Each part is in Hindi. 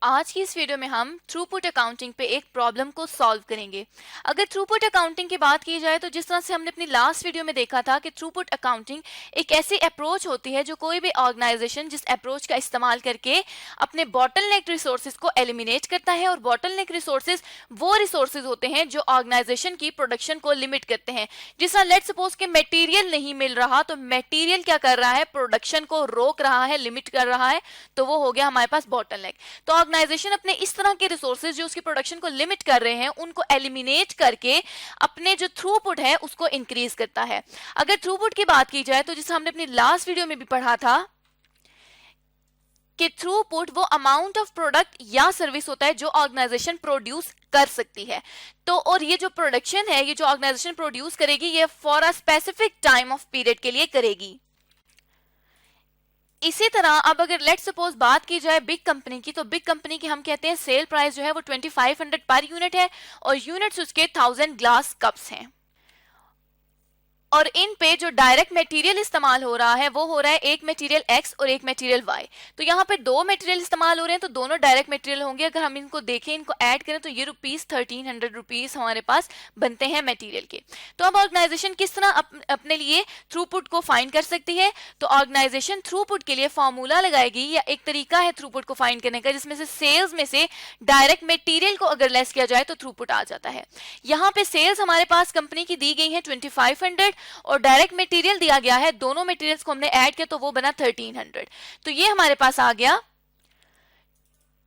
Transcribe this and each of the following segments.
आज की इस वीडियो में हम थ्रूपुट अकाउंटिंग पे एक प्रॉब्लम को सॉल्व करेंगे। अगर थ्रूपुट अकाउंटिंग की बात की जाए तो जिस तरह से हमने अपनी लास्ट वीडियो में देखा था कि थ्रूपुट अकाउंटिंग एक ऐसी अप्रोच होती है जो कोई भी ऑर्गेनाइजेशन जिस अप्रोच का इस्तेमाल करके अपने बॉटलनेक रिसोर्सेज को एलिमिनेट करता है, और बॉटलनेक रिसोर्सेज वो रिसोर्सेज होते हैं जो ऑर्गेनाइजेशन की प्रोडक्शन को लिमिट करते हैं। जिस तरह लेट सपोज के मटेरियल नहीं मिल रहा तो मटेरियल क्या कर रहा है, प्रोडक्शन को रोक रहा है, लिमिट कर रहा है, तो वो हो गया हमारे पास बॉटलनेक। तो ऑर्गेनाइजेशन अपने इस तरह के रिसोर्सेज जो उसकी प्रोडक्शन को लिमिट कर रहे हैं उनको एलिमिनेट करके अपने जो थ्रूपुट है उसको इंक्रीज करता है। अगर थ्रूपुट की बात की जाए तो जिसे हमने अपनी लास्ट वीडियो में भी पढ़ा था कि थ्रूपुट वो अमाउंट ऑफ प्रोडक्ट या सर्विस होता है जो ऑर्गेनाइजेशन प्रोड्यूस कर सकती है। तो और ये जो प्रोडक्शन है, ये जो ऑर्गेनाइजेशन प्रोड्यूस करेगी, ये for a specific time of period के लिए करेगी। इसी तरह अब अगर लेट सपोज बात की जाए बिग कंपनी की, तो बिग कंपनी की हम कहते हैं सेल प्राइस जो है वो 2500 पर यूनिट है, और यूनिट्स उसके 1000 ग्लास कप्स हैं। और इन पे जो डायरेक्ट मटेरियल इस्तेमाल हो रहा है वो हो रहा है एक मटेरियल X और एक मटेरियल Y। तो यहाँ पे दो मटेरियल इस्तेमाल हो रहे हैं, तो दोनों डायरेक्ट मटेरियल होंगे। अगर हम इनको देखें, इनको ऐड करें, तो ये ₹1300 हमारे पास बनते हैं मटेरियल के। तो अब ऑर्गेनाइजेशन किस तरह अपने लिए थ्रूपुट को फाइंड कर सकती है? तो ऑर्गेनाइजेशन थ्रूपुट के लिए फॉर्मूला लगाएगी, या एक तरीका है थ्रूपुट को फाइंड करने का, जिसमें से सेल्स में से डायरेक्ट मटेरियल को अगर लेस किया जाए तो थ्रूपुट आ जाता है। यहाँ पे सेल्स हमारे पास कंपनी की दी गई है 2500 और डायरेक्ट मटेरियल दिया गया है, दोनों मटेरियल्स को हमने ऐड किया तो वो बना 1300। तो ये हमारे पास आ गया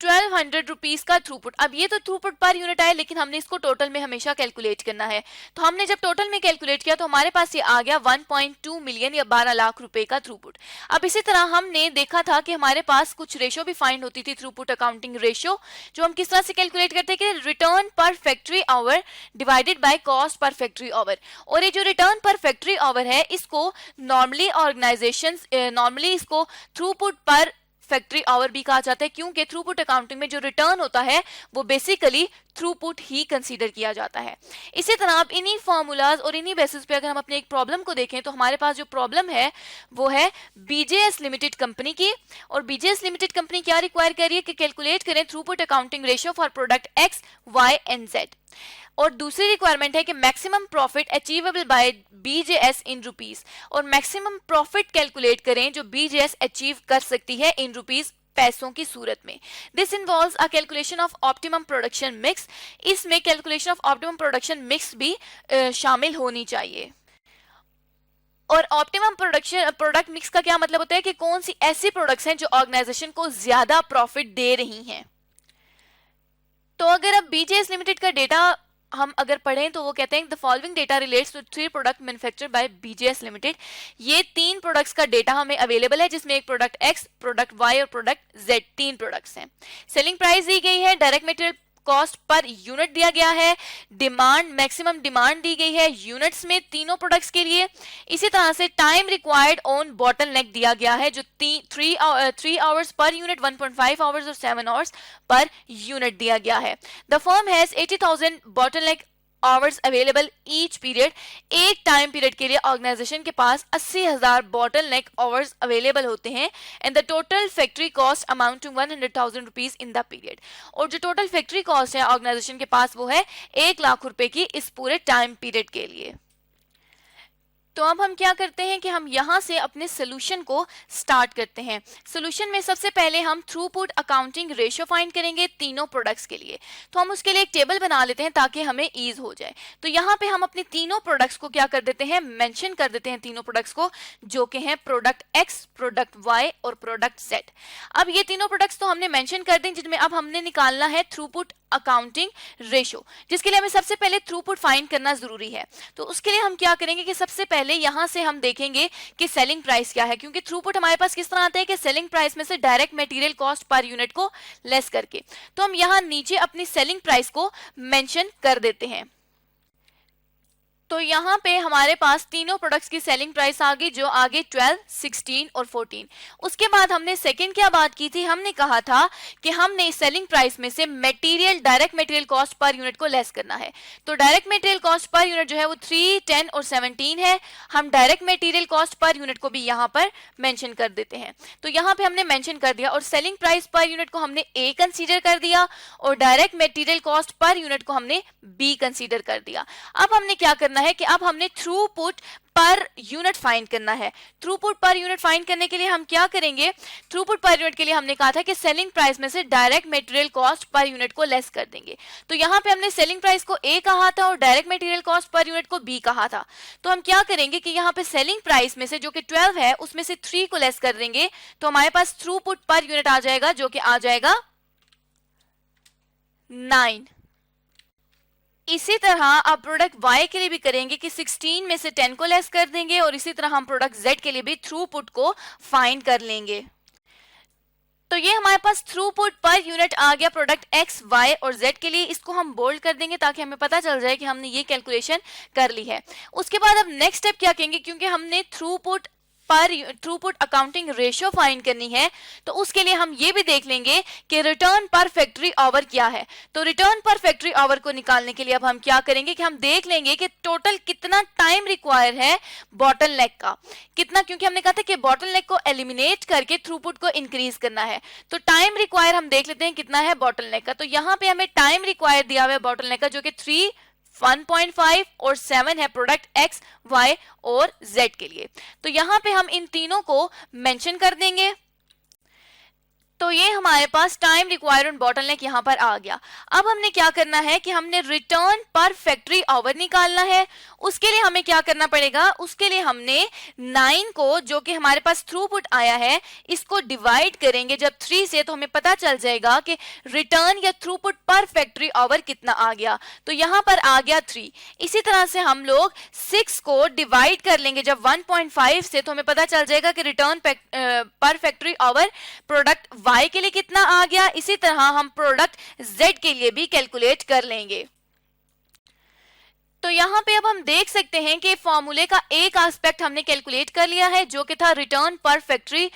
1200 रुपीज का थ्रूपुट। अब ये तो थ्रूपुट पर यूनिट आया, लेकिन हमने इसको टोटल में हमेशा कैलकुलेट करना है। तो हमने जब टोटल में कैलकुलेट किया तो हमारे पास ये आ गया 1.2 मिलियन या 12 लाख रुपए का थ्रूपुट। अब इसी तरह हमने देखा था कि हमारे पास कुछ रेशो भी फाइंड होती थी, थ्रूपुट अकाउंटिंग रेशो, जो हम किस तरह से कैलकुलेट करते हैं कि return per factory hour divided by cost per factory hour. और ये जो रिटर्न पर फैक्ट्री आवर है, इसको नॉर्मली ऑर्गेनाइजेशन नॉर्मली इसको थ्रूपुट पर फैक्ट्री आवर भी कहा जाता है, क्योंकि थ्रूपुट अकाउंटिंग में जो रिटर्न होता है वो बेसिकली थ्रूपुट ही कंसीडर किया जाता है। इसी तरह अब इन्हीं फॉर्मूलाज और इन्हीं बेसिस पे अगर हम अपने एक प्रॉब्लम को देखें, तो हमारे पास जो प्रॉब्लम है वो है बीजेएस लिमिटेड कंपनी की। और बीजेएस लिमिटेड कंपनी क्या रिक्वायर कर रही है कि कैलकुलेट करें throughput accounting ratio for product X, Y and Z। और दूसरी रिक्वायरमेंट है कि maximum profit achievable by BJS in rupees, और मैक्सिमम प्रॉफिट कैलकुलेट करें जो बीजेएस अचीव कर सकती है इन रुपीस, पैसों की सूरत में। This involves a calculation of optimum production mix. इसमें calculation of optimum production mix भी शामिल होनी चाहिए। और ऑप्टिमम प्रोडक्ट मिक्स का क्या मतलब होता है कि कौन सी ऐसी प्रोडक्ट्स हैं जो ऑर्गेनाइजेशन को ज्यादा प्रॉफिट दे रही हैं। तो अगर अब बीजेएस लिमिटेड का डेटा हम अगर पढ़ें तो वो कहते हैं the following data relates to 3 product manufactured by BJS limited. ये 3 प्रोडक्ट्स का डेटा हमें अवेलेबल है, जिसमें एक प्रोडक्ट X, प्रोडक्ट Y और प्रोडक्ट Z, 3 प्रोडक्ट्स हैं। सेलिंग प्राइस दी गई है, direct material cost per unit दिया गया है, डिमांड मैक्सिमम डिमांड दी गई है यूनिट्स में तीनों प्रोडक्ट्स के लिए। इसी तरह से टाइम रिक्वायर्ड ऑन बॉटलनेक दिया गया है, जो 3 आवर्स पर यूनिट, 1.5 आवर्स और 7 आवर्स पर यूनिट दिया गया है। The firm has 80,000 bottleneck hours available each period. एक टाइम पीरियड के लिए ऑर्गेनाइजेशन के पास 80,000 बॉटलनेक आवर्स अवेलेबल होते हैं। And the total factory cost amount to 100,000 rupees in the period. और जो टोटल फैक्ट्री कॉस्ट है ऑर्गेनाइजेशन के पास वो है 1 लाख रुपए की इस पूरे टाइम पीरियड के लिए। तो अब हम क्या करते हैं कि हम यहां से अपने सोल्यूशन को स्टार्ट करते हैं। सोल्यूशन में सबसे पहले हम थ्रूपुट अकाउंटिंग रेशियो फाइंड करेंगे तीनों प्रोडक्ट्स के लिए। तो हम उसके लिए एक टेबल बना लेते हैं ताकि हमें ईज हो जाए। तो यहाँ पे हम अपनी तीनों प्रोडक्ट्स को क्या कर देते हैं, मेंशन कर देते हैं तीनों प्रोडक्ट्स को, जो कि हैं प्रोडक्ट X, प्रोडक्ट Y और प्रोडक्ट Z। अब ये तीनों प्रोडक्ट्स तो हमने मेंशन कर दें, जिनमें अब हमने निकालना है थ्रूपुट अकाउंटिंग रेशो, जिसके लिए हमें सबसे पहले थ्रूपुट फाइंड करना जरूरी है। तो उसके लिए हम क्या करेंगे कि सबसे पहले यहां से हम देखेंगे कि सेलिंग प्राइस क्या है, क्योंकि थ्रूपुट हमारे पास किस तरह आता है कि सेलिंग प्राइस में से direct material cost per unit को लेस करके। तो हम यहां नीचे अपनी सेलिंग प्राइस को मेंशन कर देते हैं। तो यहाँ पे हमारे पास तीनों प्रोडक्ट्स की सेलिंग प्राइस आ गई, जो आगे 12, 16 और 14। उसके बाद हमने सेकंड क्या बात की थी, हमने कहा था कि हमने इस सेलिंग प्राइस में से material, direct material cost per unit को लेस करना है। तो direct material cost per unit जो है वो 3, 10 और 17 है। हम direct material cost per unit को भी यहाँ पर मेंशन कर देते हैं। तो यहाँ पे हमने मेंशन कर दिया और सेलिंग प्राइस पर यूनिट को हमने ए कंसीडर कर दिया और direct material cost per unit को हमने बी कंसीडर कर दिया। अब हमने क्या करना है कि अब हमने थ्रूपुट पर यूनिट फाइंड करना है। थ्रूपुट पर यूनिट फाइंड करने के लिए हम क्या करेंगे, थ्रूपुट पर यूनिट के लिए हमने कहा था कि सेलिंग प्राइस में से direct material cost per unit को लेस कर देंगे। तो यहाँ पे हमने सेलिंग प्राइस को ए कहा था और direct material cost per unit को बी कहा था। तो हम क्या करेंगे कि यहाँ पे सेलिंग प्राइस में से जो कि 12 है उसमें से 3 को लेस कर देंगे, तो हमारे पास थ्रूपुट पर यूनिट आ जाएगा जो कि आ जाएगा 9। इसी तरह अब प्रोडक्ट Y के लिए भी करेंगे कि 16 में से 10 को लेस कर देंगे और इसी तरह हम प्रोडक्ट Z के लिए भी थ्रूपुट को फाइंड कर लेंगे। तो ये हमारे पास थ्रूपुट पर यूनिट आ गया प्रोडक्ट X, Y और Z के लिए। इसको हम बोल्ड कर देंगे ताकि हमें पता चल जाए कि हमने ये कैलकुलेशन कर ली है। उसके बाद अब नेक्स्ट स्टेप क्या कहेंगे, क्योंकि हमने थ्रूपुट अकाउंटिंग रेशियो फाइंड करनी है, तो उसके लिए हम ये भी देख लेंगे कि रिटर्न पर फैक्ट्री आवर क्या है। तो रिटर्न पर फैक्ट्री आवर को निकालने के लिए अब हम क्या करेंगे कि हम देख लेंगे कि टोटल कितना टाइम रिक्वायर है बॉटलनेक का, कितना, क्योंकि हमने कहा था कि बॉटलनेक को एलिमिनेट करके थ्रूपुट को इंक्रीज करना है। तो टाइम रिक्वायर हम देख लेते हैं कितना है बॉटलनेक का। तो यहाँ पे हमें टाइम रिक्वायर दिया हुआ है बॉटलनेक का जो कि 3, 1.5 और 7 है प्रोडक्ट X, Y और Z के लिए। तो यहां पे हम इन तीनों को मेंशन कर देंगे। तो ये हमारे पास टाइम रिक्वायर्ड ऑन बॉटलनेक यहाँ पर आ गया। अब हमने क्या करना है कि हमने रिटर्न पर फैक्ट्री आवर निकालना है। उसके लिए हमें क्या करना पड़ेगा, उसके लिए हमने 9 को जो कि हमारे पास थ्रूपुट आया है इसको डिवाइड करेंगे जब 3 से, तो हमें पता चल जाएगा कि रिटर्न या थ्रूपुट पर फैक्ट्री आवर कितना आ गया। तो यहाँ पर आ गया 3। इसी तरह से हम लोग 6 को डिवाइड कर लेंगे जब 1.5 से, तो हमें पता चल जाएगा कि return per factory our product Y के लिए कितना आ गया। इसी तरह हम प्रोडक्ट Z के लिए भी कैलकुलेट कर लेंगे। तो यहाँ पे अब हम देख सकते हैं कि फॉर्मूले का एक एस्पेक्ट हमने कैलकुलेट कर लिया है जो कि था रिटर्न पर फैक्ट्री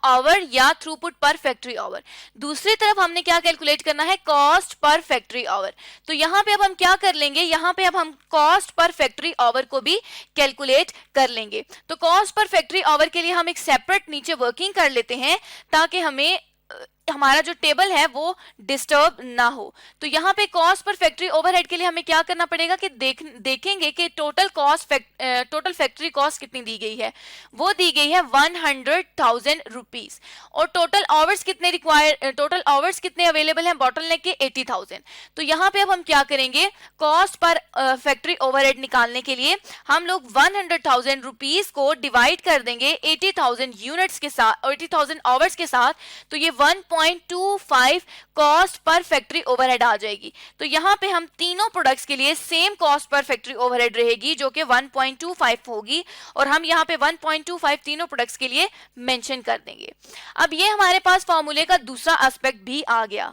आवर या थ्रूपुट पर फैक्ट्री आवर। दूसरी तरफ हमने क्या कैलकुलेट करना है, कॉस्ट पर फैक्ट्री आवर। तो यहाँ पे अब हम क्या कर लेंगे, यहाँ पे अब हम कॉस्ट पर फैक्ट्री आवर को भी कैलकुलेट कर लेंगे। तो कॉस्ट पर फैक्ट्री आवर के लिए हम एक सेपरेट नीचे वर्किंग कर लेते हैं ताकि हमें हमारा जो टेबल है वो डिस्टर्ब ना हो। तो यहाँ पे कॉस्ट पर फैक्ट्री ओवरहेड के लिए हमें क्या करना पड़ेगा कि देखेंगे कि टोटल फैक्ट्री कॉस्ट कितनी दी गई है, वो दी गई है 100,000 रुपीज और टोटल आवर्स कितने अवेलेबल हैं बॉटलनेक के 80,000। तो यहाँ पे अब हम क्या करेंगे, कॉस्ट पर फैक्ट्री ओवरहेड निकालने के लिए हम लोग 100,000 रुपीज को डिवाइड कर देंगे 80,000 यूनिट्स के साथ, 80,000 आवर्स के साथ। तो ये 1.25 कॉस्ट पर फैक्ट्री ओवरहेड आ जाएगी। तो यहाँ पे हम तीनों प्रोडक्ट्स के लिए same cost per factory overhead रहेगी जो कि 1.25 होगी और हम यहाँ पे 1.25 तीनों प्रोडक्ट्स के लिए मेंशन कर देंगे। अब ये हमारे पास फॉर्मूले का दूसरा एस्पेक्ट भी आ गया।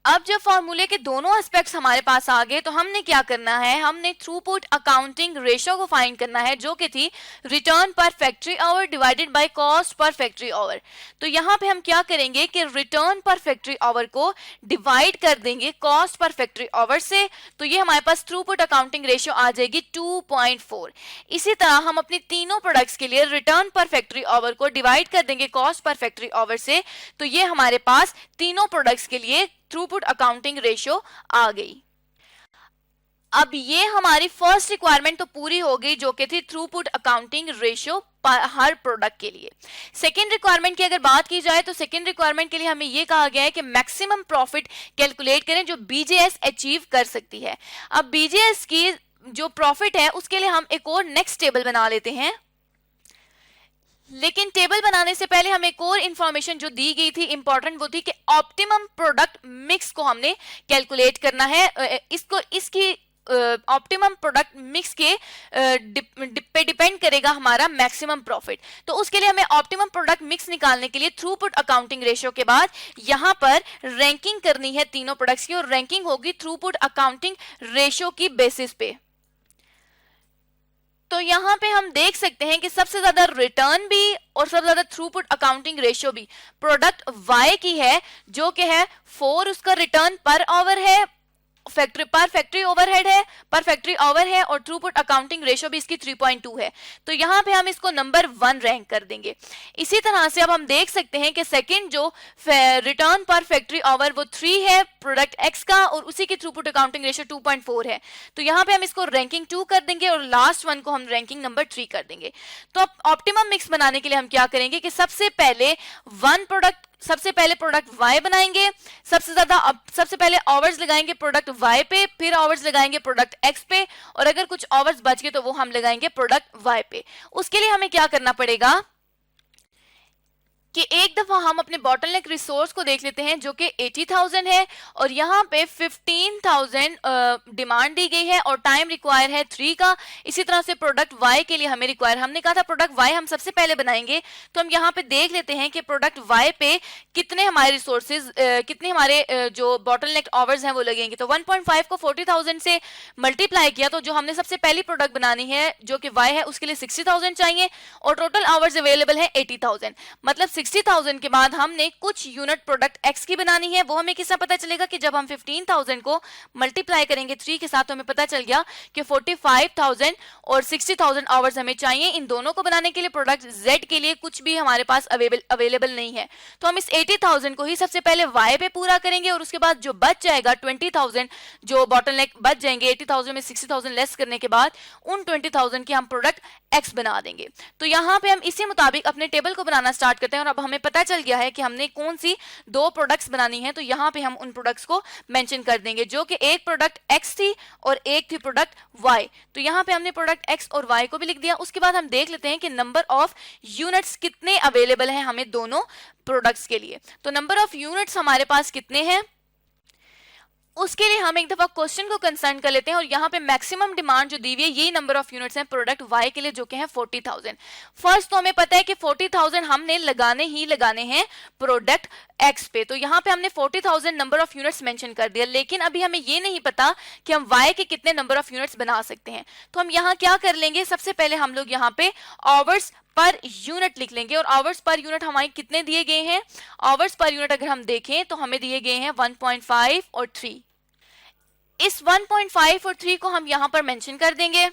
अब जब फॉर्मूले के दोनों एस्पेक्ट्स हमारे पास आ गए तो हमने क्या करना है, हमने थ्रूपुट अकाउंटिंग रेशियो को फाइंड करना है जो कि थी return per factory hour divided by cost per factory hour. तो यहाँ पे हम क्या करेंगे कि रिटर्न पर फैक्ट्री आवर को डिवाइड कर देंगे कॉस्ट पर फैक्ट्री आवर से। तो ये हमारे पास थ्रूपुट अकाउंटिंग रेशियो आ जाएगी 2.4। इसी तरह हम अपनी तीनों प्रोडक्ट्स के लिए रिटर्न पर फैक्ट्री आवर को डिवाइड कर देंगे कॉस्ट पर फैक्ट्री आवर से। तो ये हमारे पास तीनों प्रोडक्ट्स के लिए थ्रूपुट अकाउंटिंग रेशियो आ गई। अब ये हमारी फर्स्ट रिक्वायरमेंट तो पूरी हो गई जो कि थी थ्रूपुट अकाउंटिंग रेशियो हर प्रोडक्ट के लिए। सेकेंड रिक्वायरमेंट की अगर बात की जाए तो सेकेंड रिक्वायरमेंट के लिए हमें ये कहा गया है कि मैक्सिमम प्रॉफिट कैलकुलेट करें जो बीजेएस अचीव कर सकती है। अब बीजेएस की जो प्रॉफिट है उसके लिए हम एक और नेक्स्ट टेबल बना लेते हैं, लेकिन टेबल बनाने से पहले हमें एक और इंफॉर्मेशन जो दी गई थी इंपॉर्टेंट, वो थी कि ऑप्टिमम प्रोडक्ट मिक्स को हमने कैलकुलेट करना है। इसकी ऑप्टिमम प्रोडक्ट मिक्स के पे डिपेंड करेगा हमारा मैक्सिमम प्रॉफिट। तो उसके लिए हमें ऑप्टिमम प्रोडक्ट मिक्स निकालने के लिए थ्रूपुट अकाउंटिंग रेशियो के बाद यहाँ पर रैंकिंग करनी है तीनों प्रोडक्ट्स की और रैंकिंग होगी थ्रूपुट अकाउंटिंग रेशियो की बेसिस पे। तो यहाँ पे हम देख सकते हैं कि सबसे ज्यादा रिटर्न भी और सबसे ज्यादा थ्रूपुट अकाउंटिंग रेशियो भी प्रोडक्ट वाई की है, जो कि है 4 उसका रिटर्न पर आवर है, फैक्ट्री ओवरहेड है, पर फैक्ट्री ओवर है, और थ्रूपुट अकाउंटिंग रेशियो भी इसकी 3.2 है। तो यहाँ पे हम इसको नंबर 1 रैंक कर देंगे। इसी तरह से अब हम देख सकते हैं कि सेकंड जो रिटर्न पर फैक्ट्री ओवर वो 3 है प्रोडक्ट एक्स का, और उसी की थ्रूपुट अकाउंटिंग रेशियो 2.4 है। तो यहाँ पे हम इसको रैंकिंग 2 कर देंगे और लास्ट वन को हम रैंकिंग नंबर 3 कर देंगे। तो अब ऑप्टिमम मिक्स बनाने के लिए हम क्या करेंगे कि सबसे पहले प्रोडक्ट वाई बनाएंगे, सबसे पहले आवर्स लगाएंगे प्रोडक्ट वाई पे, फिर आवर्स लगाएंगे प्रोडक्ट एक्स पे, और अगर कुछ आवर्स बच गए तो वो हम लगाएंगे प्रोडक्ट वाई पे। उसके लिए हमें क्या करना पड़ेगा कि एक दफा हम अपने बॉटलनेक रिसोर्स को देख लेते हैं जो कि 80,000 है, और यहाँ पे 15,000 डिमांड दी गई है और टाइम रिक्वायर है 3 का। इसी तरह से प्रोडक्ट वाई के लिए हमें रिक्वायर, हमने कहा था प्रोडक्ट वाई हम सबसे पहले बनाएंगे, तो हम यहाँ पे देख लेते हैं कि प्रोडक्ट वाई पे कितने हमारे रिसोर्सेज, कितने हमारे जो बॉटलनेक आवर्स हैं वो लगेंगे। तो 1.5 को 40,000 से मल्टीप्लाई किया, तो जो हमने सबसे पहली प्रोडक्ट बनानी है जो कि वाई है उसके लिए 60,000 चाहिए, और टोटल आवर्स अवेलेबल है 80,000। मतलब 60,000 के बाद हमने कुछ यूनिट प्रोडक्ट एक्स की बनानी है। वो हमें किससे पता चलेगा कि जब हम 15,000 को मल्टीप्लाई करेंगे 3 के साथ, तो हमें पता चल गया कि 45,000 और 60,000 आवर्स हमें चाहिए इन दोनों को बनाने के लिए। प्रोडक्ट जेड के लिए कुछ भी हमारे पास अवेलेबल नहीं है, तो हम इस 80,000 को ही सबसे पहले वाई पे पूरा करेंगे, और उसके बाद जो बच जाएगा 20,000 जो बॉटलनेक बच जाएंगे 80,000 में 60,000 लेस करने के बाद, उन 20,000 के हम प्रोडक्ट एक्स बना देंगे। तो यहाँ पे हम इसी मुताबिक अपने टेबल को बनाना स्टार्ट करते हैं, और अब हमें पता चल गया है कि हमने कौन सी 2 प्रोडक्ट्स बनानी है। तो यहाँ पे हम उन प्रोडक्ट्स को मेंशन कर देंगे, जो कि एक प्रोडक्ट एक्स थी और एक थी प्रोडक्ट वाई। तो यहाँ पे हमने प्रोडक्ट एक्स और वाई को भी लिख दिया। उसके बाद हम देख लेते हैं कि नंबर ऑफ यूनिट्स कितने अवेलेबल हैं हमें दोनों प्रोडक्ट्स के लिए। तो नंबर ऑफ यूनिट्स हमारे पास कितने हैं, उसके लिए हम एक दफा क्वेश्चन को कंसर्न कर लेते हैं, और यहाँ पे मैक्सिमम डिमांड जो दी हुई है यही नंबर ऑफ यूनिट्स हैं प्रोडक्ट वाई के लिए, जो कि है 40,000। फर्स्ट तो हमें पता है कि 40,000 हमने लगाने हैं प्रोडक्ट एक्स पे, तो यहाँ पे हमने 40,000 नंबर ऑफ यूनिट्स मेंशन कर दिया, लेकिन अभी हमें ये नहीं पता कि हम वाई के कितने नंबर ऑफ यूनिट्स बना सकते हैं। तो हम यहाँ क्या कर लेंगे, सबसे पहले हम लोग यहाँ पे आवर्स पर यूनिट लिख लेंगे, और आवर्स पर यूनिट हमारे कितने दिए गए हैं, आवर्स पर यूनिट अगर हम देखें तो हमें दिए गए हैं 1.5 और 3। इस 1.5 और 3 को हम यहां पर मेंशन कर देंगे।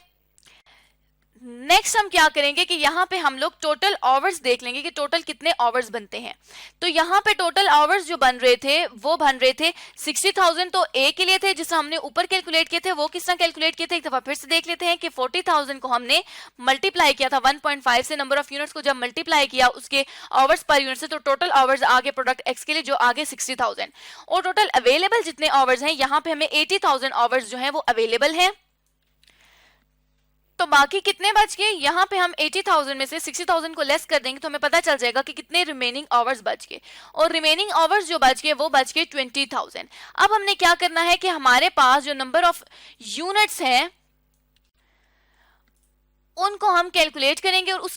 नेक्स्ट हम क्या करेंगे कि यहाँ पे हम लोग टोटल आवर्स देख लेंगे कि टोटल कितने आवर्स बनते हैं। तो यहाँ पे टोटल आवर्स जो बन रहे थे वो बन रहे थे 60,000 तो ए के लिए थे, जिसे हमने ऊपर कैलकुलेट किए थे। वो किस तरह कैलकुलेट किए थे एक दफा फिर से देख लेते हैं कि 40,000 को हमने मल्टीप्लाई किया था 1.5 से, नंबर ऑफ यूनिट्स को जब मल्टीप्लाई किया उसके आवर्स पर यूनिट से, तो टोटल आवर्स आगे प्रोडक्ट एक्स के लिए जो आगे 60,000, और टोटल अवेलेबल जितने आवर्स हैं यहाँ पे हमें 80,000 आवर्स जो है वो अवेलेबल है। तो बाकी कितने बच गए, यहाँ पे हम 80,000 में से 60,000 को लेस कर देंगे तो हमें पता चल जाएगा कि कितने रिमेनिंग आवर्स बच गए, और रिमेनिंग आवर्स जो बच गए वो बच गए 20,000। अब हमने क्या करना है कि हमारे पास जो नंबर ऑफ यूनिट्स हैं उनको हम कैलकुलेट करेंगे, और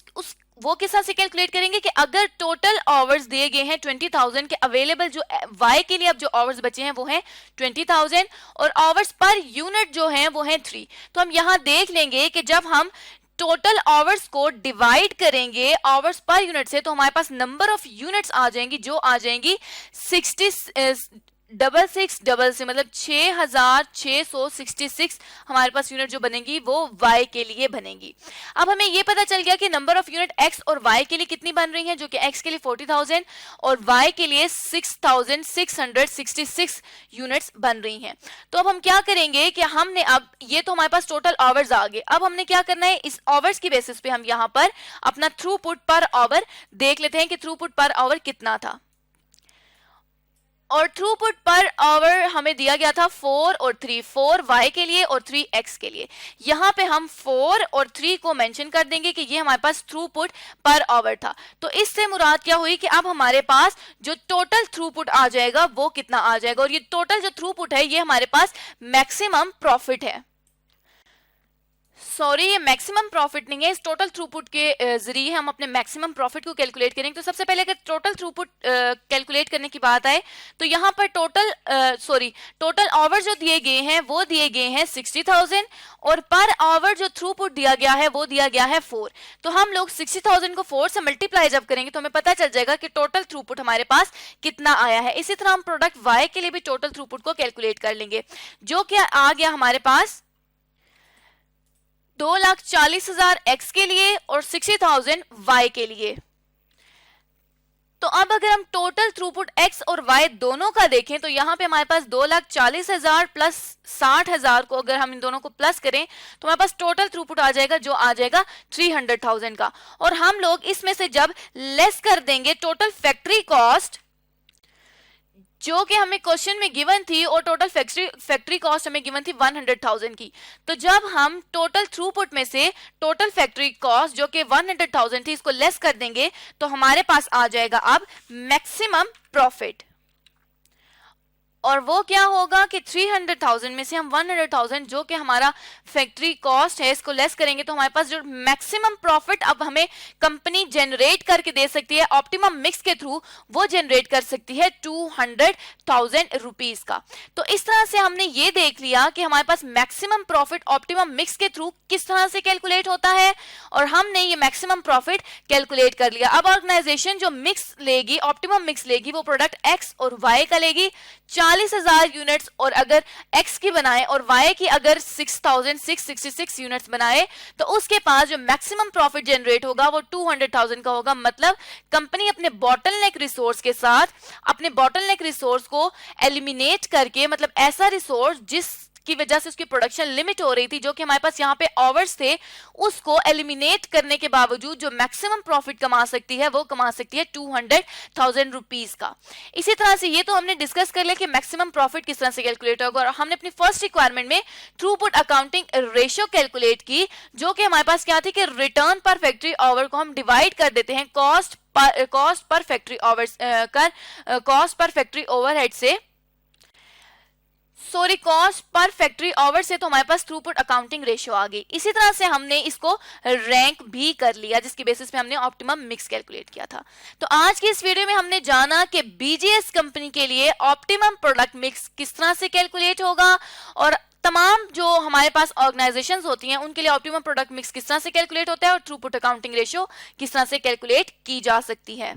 वो किस तरह से कैलकुलेट करेंगे कि अगर टोटल आवर्स दिए गए हैं 20,000 के अवेलेबल, जो वाई के लिए अब जो आवर्स बचे हैं वो हैं 20,000, और आवर्स पर यूनिट जो हैं वो हैं 3। तो हम यहां देख लेंगे कि जब हम टोटल आवर्स को डिवाइड करेंगे आवर्स पर यूनिट से, तो हमारे पास नंबर ऑफ यूनिट्स आ जाएंगी जो आ जाएंगी 66 से, मतलब 6,666 हमारे पास यूनिट जो बनेगी वो y के लिए बनेगी। अब हमें ये पता चल गया कि नंबर ऑफ यूनिट x और y के लिए कितनी बन रही हैं, जो कि x के लिए 40,000 और y के लिए 6,666 यूनिट्स बन रही हैं। तो अब हम क्या करेंगे कि हमने, अब ये तो हमारे पास टोटल आवर्स आ गए, अब हमने क्या करना है, इस आवर्स की बेसिस पे हम यहाँ पर अपना थ्रूपुट पर आवर देख लेते हैं कि थ्रूपुट पर आवर कितना था। और थ्रूपुट पर आवर हमें दिया गया था 4 और 3, 4 y के लिए और 3 x के लिए। यहाँ पे हम 4 और 3 को मेंशन कर देंगे कि ये हमारे पास थ्रूपुट पर आवर था। तो इससे मुराद क्या हुई कि अब हमारे पास जो टोटल थ्रूपुट आ जाएगा वो कितना आ जाएगा, और ये टोटल जो थ्रूपुट है ये हमारे पास मैक्सिमम प्रॉफिट है। सॉरी, ये मैक्सिमम प्रॉफिट नहीं है, इस टोटल थ्रूपुट के जरिए हम अपने मैक्सिमम प्रॉफिट को कैलकुलेट करेंगे। तो सबसे पहले अगर टोटल थ्रूपुट कैलकुलेट कैलकुलेट करने की बात आए तो यहाँ पर टोटल आवर जो दिए गए हैं वो दिए गए हैं 60,000 और पर आवर जो थ्रूपुट दिया गया है वो दिया गया है 4। तो हम लोग 60,000 को 4 से मल्टीप्लाई जब करेंगे तो हमें पता चल जाएगा कि टोटल थ्रूपुट हमारे पास कितना आया है। इसी तरह हम प्रोडक्ट वाई के लिए भी टोटल थ्रूपुट को कैलकुलेट कर लेंगे, जो कि आ गया हमारे पास 2,40,000 एक्स के लिए और 60,000 वाई के लिए। तो अब अगर हम टोटल थ्रूपुट एक्स और वाई दोनों का देखें तो यहाँ पे हमारे पास 2,40,000 प्लस 60,000 को अगर हम इन दोनों को प्लस करें तो हमारे पास टोटल थ्रूपुट आ जाएगा जो आ जाएगा 300,000 का। और हम लोग इसमें से जब लेस कर देंगे टोटल फैक्ट्री कॉस्ट जो कि हमें क्वेश्चन में गिवन थी और टोटल फैक्ट्री कॉस्ट हमें गिवन थी 100,000 की, तो जब हम टोटल थ्रूपुट में से टोटल फैक्ट्री कॉस्ट जो कि 100,000 थी इसको लेस कर देंगे तो हमारे पास आ जाएगा अब मैक्सिमम प्रॉफिट। और वो क्या होगा कि 300,000 में से हम 100,000 जो कि हमारा फैक्ट्री कॉस्ट है इसको लेस करेंगे तो हमारे पास जो मैक्सिमम प्रॉफिट अब हमें कंपनी जनरेट करके दे सकती है ऑप्टिमम मिक्स के थ्रू, वो जनरेट कर सकती है 200,000 रुपीस का। तो इस तरह से हमने ये देख लिया कि हमारे पास मैक्सिमम प्रॉफिट ऑप्टिमम मिक्स के थ्रू किस तरह से कैलकुलेट होता है और हमने ये मैक्सिमम प्रॉफिट कैलकुलेट कर लिया। अब ऑर्गेनाइजेशन जो मिक्स लेगी, ऑप्टिमम मिक्स लेगी, वो प्रोडक्ट एक्स और वाई का लेगी 40,000 यूनिट्स, और अगर x की बनाए और y की अगर 6,666 यूनिट्स बनाए तो उसके पास जो मैक्सिमम प्रॉफिट जनरेट होगा वो 200,000 का होगा। मतलब कंपनी अपने बॉटलनेक रिसोर्स के साथ अपने बॉटलनेक रिसोर्स को एलिमिनेट करके, मतलब ऐसा रिसोर्स जिसकी वजह से उसकी प्रोडक्शन लिमिट हो रही थी, जो कि हमारे पास यहाँ पे आवर्स थे, उसको एलिमिनेट करने के बावजूद जो मैक्सिमम प्रॉफिट कमा सकती है वो कमा सकती है 200,000 रुपीस का। इसी तरह से ये तो हमने डिस्कस कर लिया कि मैक्सिमम प्रॉफिट किस तरह से कैलकुलेट होगा, और हमने अपनी फर्स्ट रिक्वायरमेंट में थ्रूपुट अकाउंटिंग रेशियो कैलकुलेट की, जो कि हमारे पास क्या थी कि रिटर्न पर फैक्ट्री आवर को हम डिवाइड कर देते हैं cost per factory hours cost per factory overhead से, कॉस्ट पर फैक्ट्री आवर से, तो हमारे पास थ्रूपुट अकाउंटिंग रेशियो आ गई। इसी तरह से हमने इसको रैंक भी कर लिया जिसकी बेसिस पे हमने ऑप्टिमम मिक्स कैलकुलेट किया था। तो आज की इस वीडियो में हमने जाना कि बीजीएस कंपनी के लिए ऑप्टिमम प्रोडक्ट मिक्स किस तरह से कैलकुलेट होगा और तमाम जो हमारे पास ऑर्गेनाइजेशंस होती हैं उनके लिए ऑप्टिमम प्रोडक्ट मिक्स किस तरह से कैलकुलेट होता है और थ्रूपुट अकाउंटिंग रेशियो किस तरह से कैलकुलेट की जा सकती है।